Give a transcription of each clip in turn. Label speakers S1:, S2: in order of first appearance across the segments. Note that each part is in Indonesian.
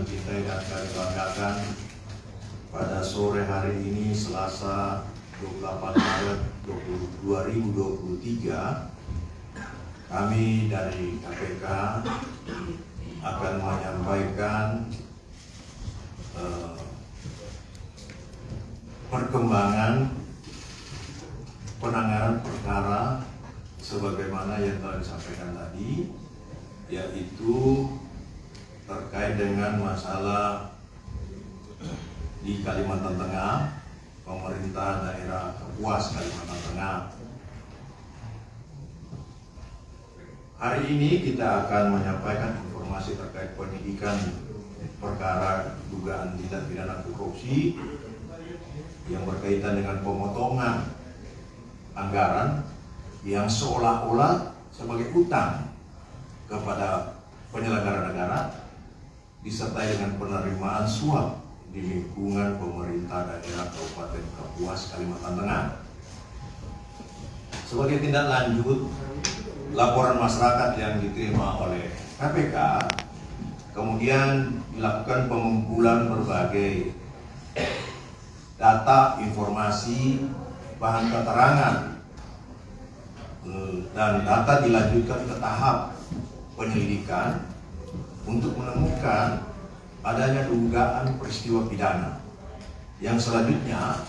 S1: cintai dan kami banggakan, pada sore hari ini Selasa 28 Maret 2023, kami dari KPK akan menyampaikan perkembangan penanganan perkara sebagaimana yang telah disampaikan tadi, yaitu terkait dengan masalah di Kalimantan Tengah, pemerintah daerah Kapuas Kalimantan Tengah. Hari ini kita akan menyampaikan informasi terkait penyidikan perkara dugaan tindak pidana korupsi yang berkaitan dengan pemotongan anggaran yang seolah-olah sebagai utang kepada penyelenggara negara disertai dengan penerimaan suap di lingkungan pemerintah daerah Kabupaten Kapuas Kalimantan Tengah. Sebagai tindak lanjut laporan masyarakat yang diterima oleh KPK, kemudian dilakukan pengumpulan berbagai data, informasi, bahan keterangan, dan data dilanjutkan ke tahap penyelidikan untuk menemukan adanya dugaan peristiwa pidana yang selanjutnya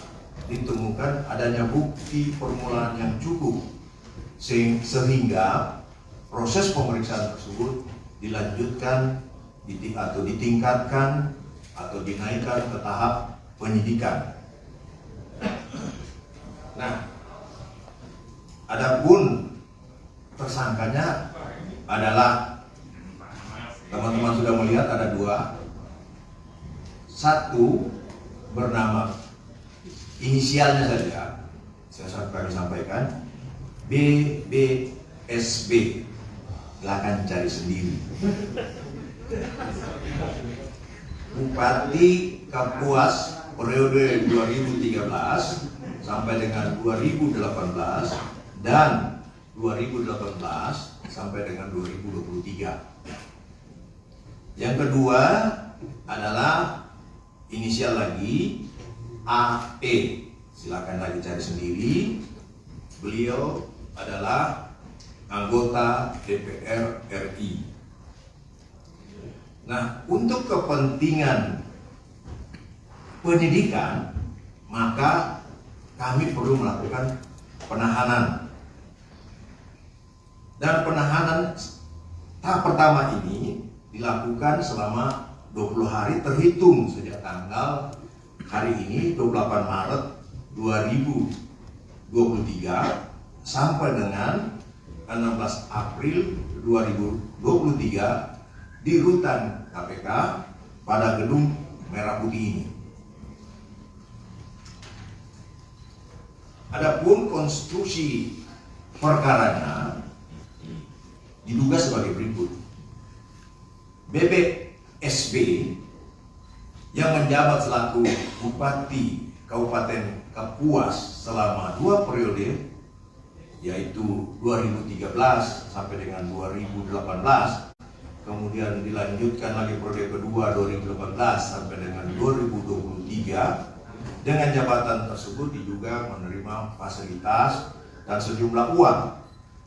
S1: ditemukan adanya bukti permulaan yang cukup sehingga proses pemeriksaan tersebut dilanjutkan atau ditingkatkan atau dinaikkan ke tahap penyidikan. Nah, adapun tersangkanya adalah, teman-teman sudah melihat ada dua. Satu bernama, inisialnya saja kami sampaikan, BBSB, silakan cari sendiri. Bupati Kapuas periode 2013 sampai dengan 2018 dan 2018 sampai dengan 2023. Yang kedua adalah inisial lagi AE, silakan lagi cari sendiri. Beliau adalah anggota DPR RI. Nah, untuk kepentingan penyidikan, maka kami perlu melakukan penahanan. Dan penahanan tahap pertama ini dilakukan selama 20 hari terhitung sejak tanggal hari ini 28 Maret 2023 sampai dengan 16 April 2023 di rutan KPK pada gedung Merah Putih ini. Adapun konstruksi perkaranya diduga sebagai berikut. BBSB yang menjabat selaku Bupati Kabupaten Kapuas selama 2 periode, yaitu 2013 sampai dengan 2018, kemudian dilanjutkan lagi periode kedua 2018 sampai dengan 2023. Dengan jabatan tersebut diduga menerima fasilitas dan sejumlah uang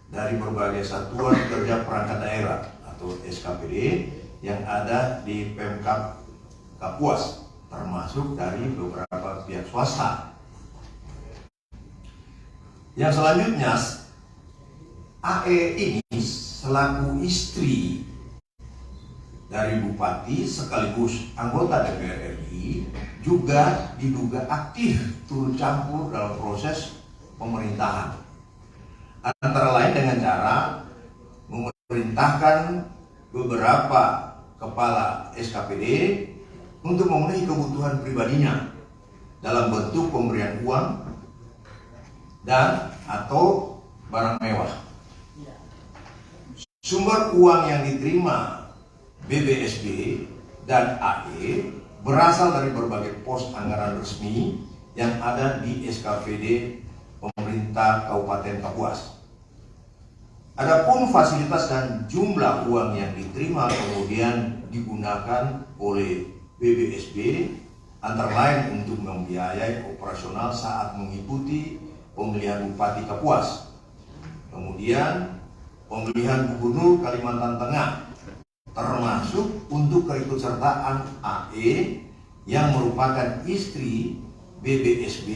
S1: dari berbagai satuan kerja perangkat daerah atau SKPD yang ada di Pemkab Kapuas, termasuk dari beberapa pihak swasta. Yang selanjutnya, AE ini selaku istri dari Bupati sekaligus anggota DPR RI juga diduga aktif turut campur dalam proses pemerintahan. Antara lain dengan cara memerintahkan beberapa kepala SKPD untuk memenuhi kebutuhan pribadinya dalam bentuk pemberian uang dan atau barang mewah. Sumber uang yang diterima BBSB dan AE berasal dari berbagai pos anggaran resmi yang ada di SKPD pemerintah Kabupaten Kapuas. Adapun fasilitas dan jumlah uang yang diterima kemudian digunakan oleh BBSB antara lain untuk membiayai operasional saat mengikuti pemilihan Bupati Kapuas, kemudian pemilihan Gubernur Kalimantan Tengah, termasuk untuk keikutsertaan AE yang merupakan istri BBSB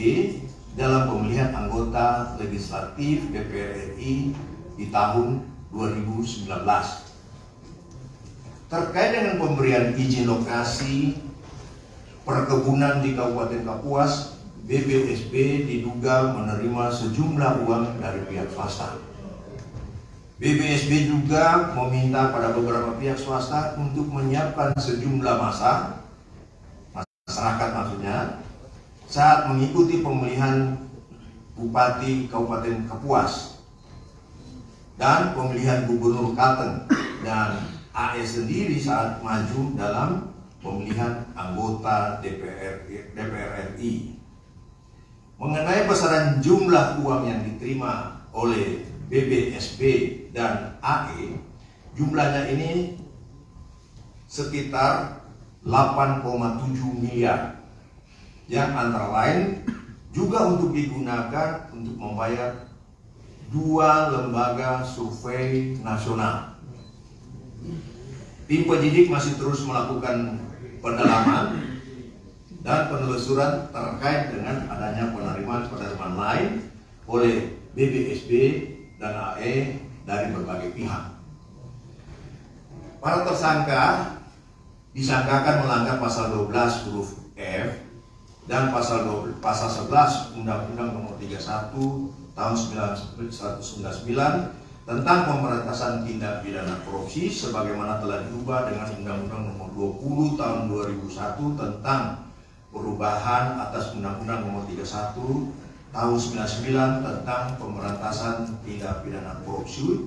S1: dalam pemilihan anggota legislatif DPR RI di tahun 2019. Terkait dengan pemberian izin lokasi perkebunan di Kabupaten Kapuas, BBSB diduga menerima sejumlah uang dari pihak swasta. BBSB juga meminta pada beberapa pihak swasta untuk menyiapkan sejumlah masyarakat maksudnya, saat mengikuti pemilihan Bupati Kabupaten Kapuas dan pemilihan Gubernur Kalteng dan AE sendiri saat maju dalam pemilihan anggota DPR RI. Mengenai besaran jumlah uang yang diterima oleh BBSB dan AE, jumlahnya ini sekitar 8,7 miliar yang antara lain juga untuk digunakan untuk membayar 2 lembaga survei nasional. Tim penyidik masih terus melakukan pendalaman dan penelusuran terkait dengan adanya penerimaan lain oleh BBSB dan AE dari berbagai pihak. Para tersangka disangkakan melanggar pasal 12 huruf F dan pasal 11 Undang-Undang Nomor 31 Tahun 1999 tentang pemberantasan tindak pidana korupsi sebagaimana telah diubah dengan Undang-Undang Nomor 20 Tahun 2001 tentang perubahan atas Undang-Undang Nomor 31 Tahun 99 tentang pemberantasan tindak pidana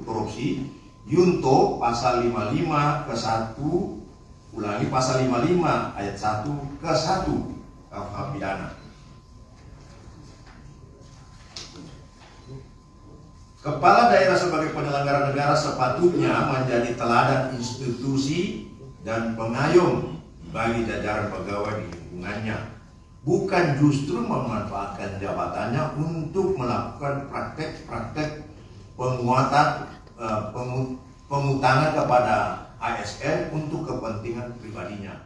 S1: korupsi Yunto pasal 55 ke 1, ulangi pasal 55 ayat 1 ke 1 KUH pidana. Kepala daerah sebagai penyelenggara negara sepatutnya menjadi teladan institusi dan pengayom bagi jajaran pegawai di lingkungannya, bukan justru memanfaatkan jabatannya untuk melakukan praktek-praktek pengutangan kepada ASN untuk kepentingan pribadinya.